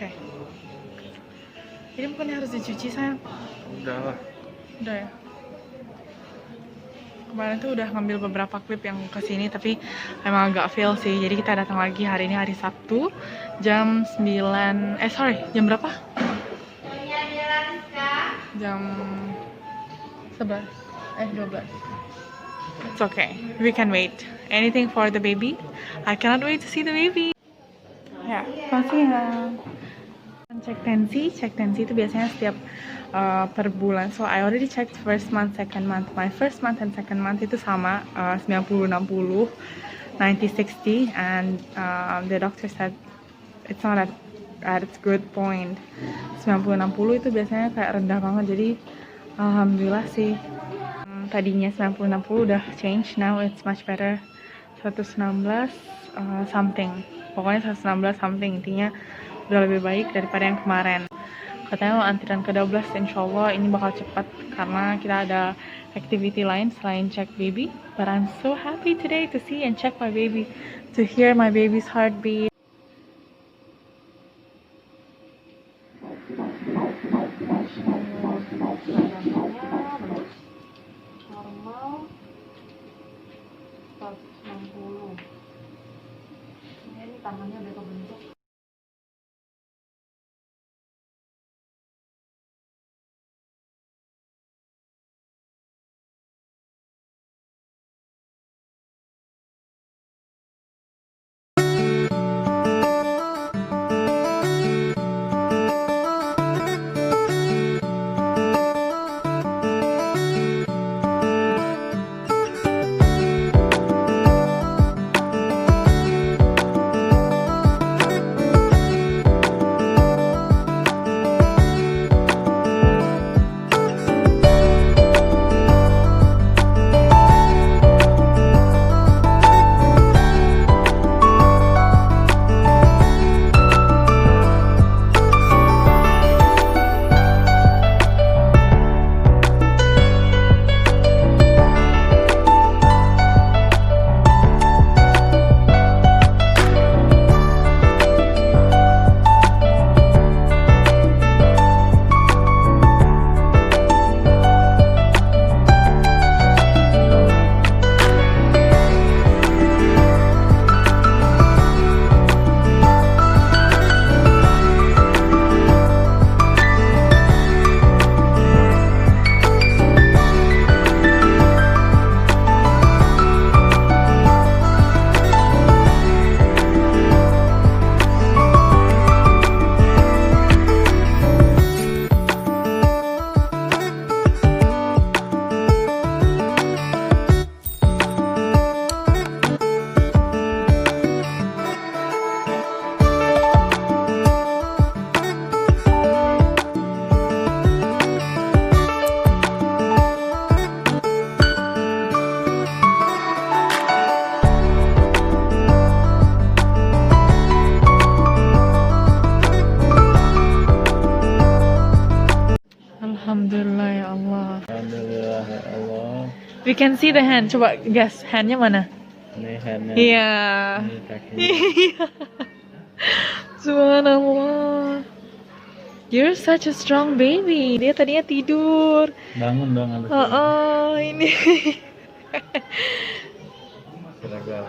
Oke. Ini bukannya harus dicuci sayang? Udah lah. Udah ya. Kemarin tuh udah ngambil beberapa klip yang kesini tapi emang agak fail sih. Jadi kita datang lagi hari ini, hari Sabtu jam 9. Jam berapa? Jam 11. 12. It's okay. We can wait. Anything for the baby? I cannot wait to see the baby. Ya, masih ya. Cek tensi itu biasanya setiap per bulan. So I already checked first month, second month. My first month and second month itu sama 90-60, 90-60, and the doctor said it's not at its good point. 90-60 itu biasanya kayak rendah banget. Jadi alhamdulillah sih. Tadinya 90-60 udah change, now it's much better. 116 something. Pokoknya 116 something, intinya udah lebih baik daripada yang kemarin. Katanya antrian ke-12, insyaallah ini bakal cepat karena kita ada activity lain selain check baby. But I'm so happy today to see and check my baby, to hear my baby's heartbeat. Normal 160. Ini tangannya udah kebentuk. Alhamdulillah ya Allah. Alhamdulillah ya Allah. We can see the hand. Coba guess, handnya mana? Ini handnya. Iya. Ini kakinya. Iya. Subhanallah. You're such a strong baby. Dia tadinya tidur. Bangun dong habis Ini. Seragam.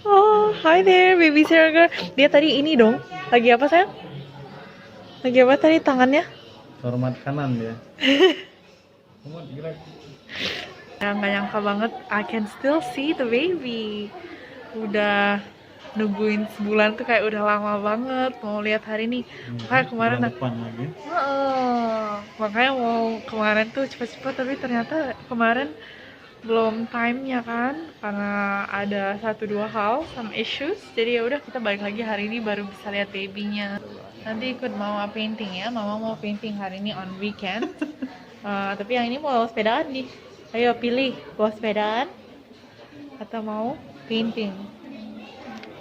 Oh, hi there, baby Siraga. Dia tadi ini dong. Lagi apa sayang? Lagi apa tadi tangannya? Hormat kanan ya. Hormat gerak. Nggak nyangka banget, I can still see the baby. Udah nungguin sebulan tuh kayak udah lama banget mau lihat hari ini. Makanya kemarin depan lagi. Makanya mau kemarin tuh cepet-cepet, tapi ternyata kemarin belum time-nya kan, karena ada 1-2 hal, some issues. Jadi ya udah kita balik lagi hari ini baru bisa lihat babynya. Nanti ikut mama painting ya, mama mau painting hari ini on weekend. Tapi yang ini mau sepedaan nih. Ayo pilih, mau sepedaan atau mau painting.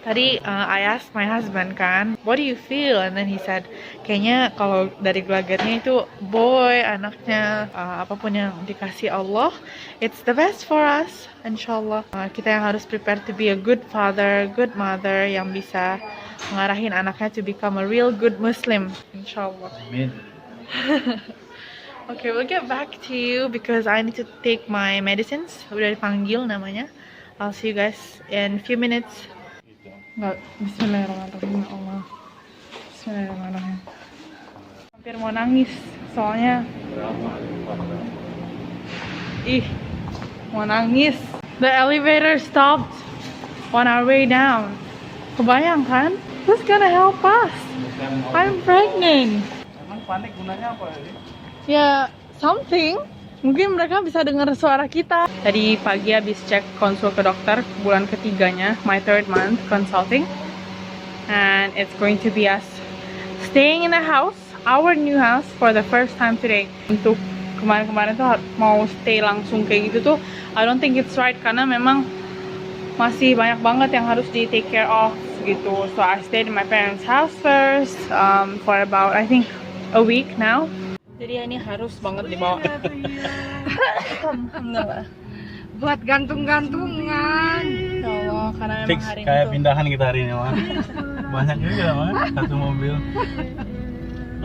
Tadi I asked my husband kan, what do you feel? And then he said, kayaknya kalau dari gelagatnya itu boy, anaknya, apapun yang dikasih Allah, it's the best for us, inshallah. Kita yang harus prepare to be a good father, good mother, yang bisa ngarahin anaknya to become a real good Muslim, inshallah. Amin. Okay, we'll get back to you because I need to take my medicines. Udah dipanggil namanya. I'll see you guys in a few minutes. Enggak, bismillahirrahmanirrahim, ya Allah. Bismillahirrahmanirrahim. Hampir mau nangis, soalnya mau nangis. The elevator stopped on our way down. Kebayang kan? Who's gonna help us? I'm pregnant. Emang panik gunanya apa ini? Ya, something. Mungkin mereka bisa dengar suara kita. Tadi pagi habis cek konsul ke dokter, bulan ketiganya, my third month consulting. And it's going to be us staying in the house, our new house, for the first time today. Untuk kemarin-kemarin tuh mau stay langsung kayak gitu tuh, I don't think it's right, karena memang masih banyak banget yang harus di take care of gitu. So I stayed in my parents' house first for about, I think, a week now. Jadi ya ini harus banget dibawa. Alhamdulillah. Buat gantung-gantungan. Ya Allah, karena memang Fix hari ini kayak tuh pindahan kita hari ini mah. Banyak juga mah satu mobil.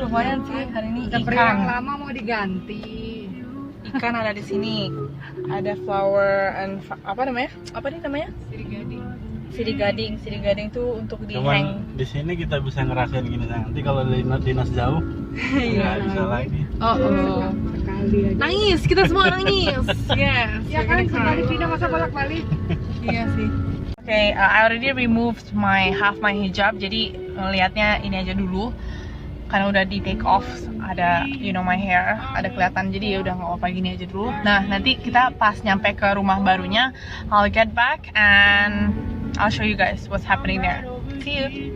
lumayan sih hari ini. Seperti yang lama mau diganti. Ikan ada di sini. Ada flower and apa namanya? Apa nih namanya? Siri gading tuh untuk di hang. Cuman di sini kita bisa ngerasain gini, nanti kalau dinas jauh nggak bisa lagi. Oh. Sekali aja. Nangis, kita semua nangis. Yes. Ya kan sekali pindah masa bolak-balik. Iya sih. Okay, I already removed half my hijab. Jadi lihatnya ini aja dulu. Karena udah di take off, ada my hair, ada kelihatan, jadi ya udah nggak apa-apa, gini aja dulu. Nah, nanti kita pas nyampe ke rumah barunya, I'll get back and I'll show you guys what's happening there. See you.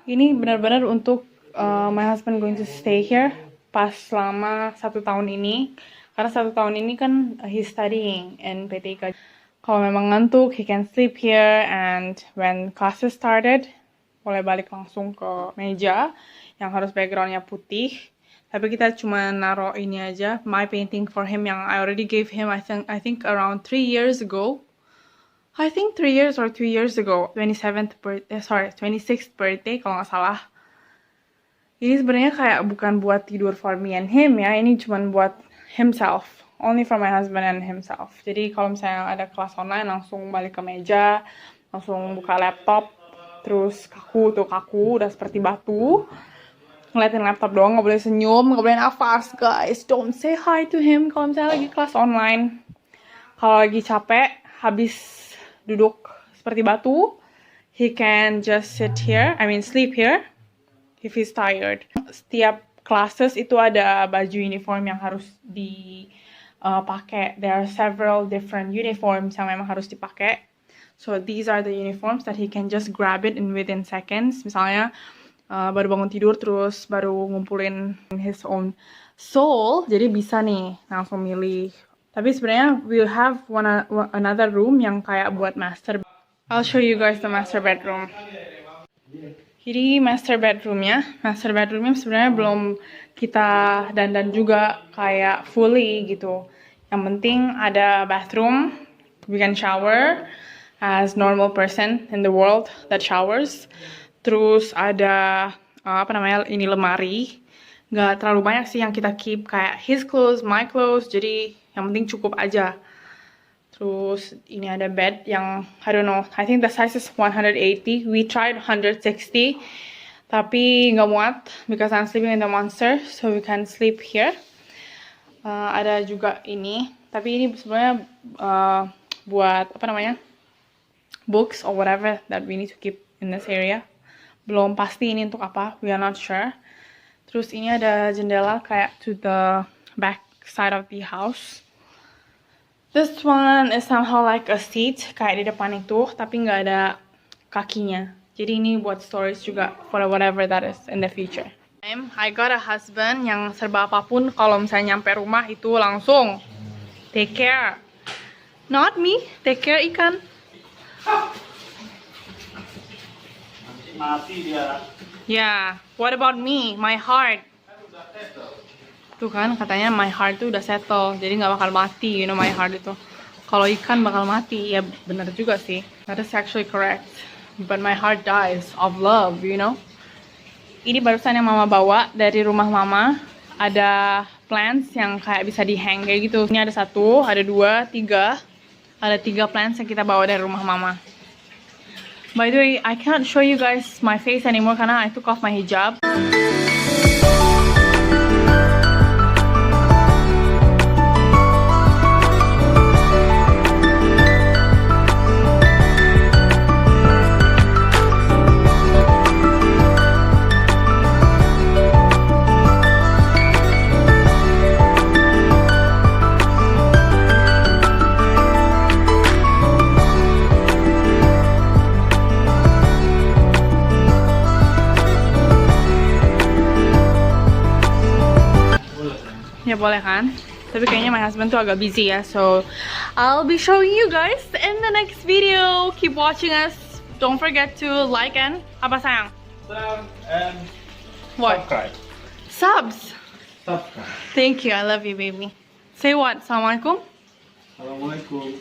Ini benar-benar untuk my husband going to stay here pas selama 1 tahun ini. Karena 1 tahun ini kan he's studying in PTIK. Kalau memang ngantuk, he can sleep here, and when classes started, boleh balik langsung ke meja yang harus backgroundnya putih. Tapi kita cuma naro ini aja, my painting for him yang I already gave him I think around 3 years ago. I think 3 years or 2 years ago, 26th birthday kalau nggak salah. Ini sebenarnya kayak bukan buat tidur for me and him ya, ini cuma buat himself, only for my husband and himself. Jadi kalau misalnya ada kelas online, langsung balik ke meja, langsung buka laptop, terus kaku, udah seperti batu. Ngeliatin laptop doang, nggak boleh senyum, nggak boleh nafas, guys. Don't say hi to him kalau misalnya lagi kelas online. Kalau lagi capek, habis duduk seperti batu, he can just sleep here if he's tired. Setiap classes itu ada baju uniform yang harus dipakai. There are several different uniforms yang memang harus dipakai. So these are the uniforms that he can just grab it in within seconds. Misalnya baru bangun tidur terus baru ngumpulin his own soul, jadi bisa nih langsung milih. Tapi sebenarnya we'll have another room yang kayak buat master. I'll show you guys the master bedroom. Jadi master bedroomnya sebenarnya belum kita dandan juga kayak fully gitu. Yang penting ada bathroom, we can shower as normal person in the world that showers. Terus ada ini lemari. Nggak terlalu banyak sih yang kita keep, kayak his clothes, my clothes, jadi yang penting cukup aja. Terus ini ada bed yang I don't know, I think the size is 180. We tried 160, tapi nggak muat because I'm sleeping in the monster, so we can sleep here. Ada juga ini, tapi ini sebenarnya buat apa namanya, books or whatever that we need to keep in this area. Belum pasti ini untuk apa, we are not sure. Terus ini ada jendela kayak to the back side of the house. This one is somehow like a seat, kayak di depan itu, tapi nggak ada kakinya. Jadi ini buat storage juga for whatever that is in the future. I got a husband yang serba apapun kalau misalnya nyampe rumah itu langsung take care. Not me, take care ikan. Mati dia. Yeah, what about me, my heart? Tuh kan katanya my heart tuh udah settle, jadi nggak bakal mati, you know, my heart itu. Kalau ikan bakal mati, ya bener juga sih. That is actually correct. But my heart dies of love, you know. Ini barusan yang mama bawa dari rumah mama. Ada plants yang kayak bisa di-hang kayak gitu. Ini ada 1, ada 2, 3. Ada 3 plants yang kita bawa dari rumah mama. By the way, I cannot show you guys my face anymore karena I took off my hijab. Ya boleh kan? Tapi kayaknya my husband tuh agak busy ya. So I'll be showing you guys in the next video. Keep watching us. Don't forget to like and apa sayang? And What? subscribe. Subs. Subscribe. Thank you. I love you, baby. Say what? Assalamualaikum. Assalamualaikum.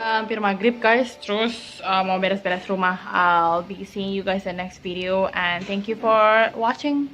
Hampir maghrib guys, terus mau beres-beres rumah. I'll be seeing you guys in the next video and thank you for watching.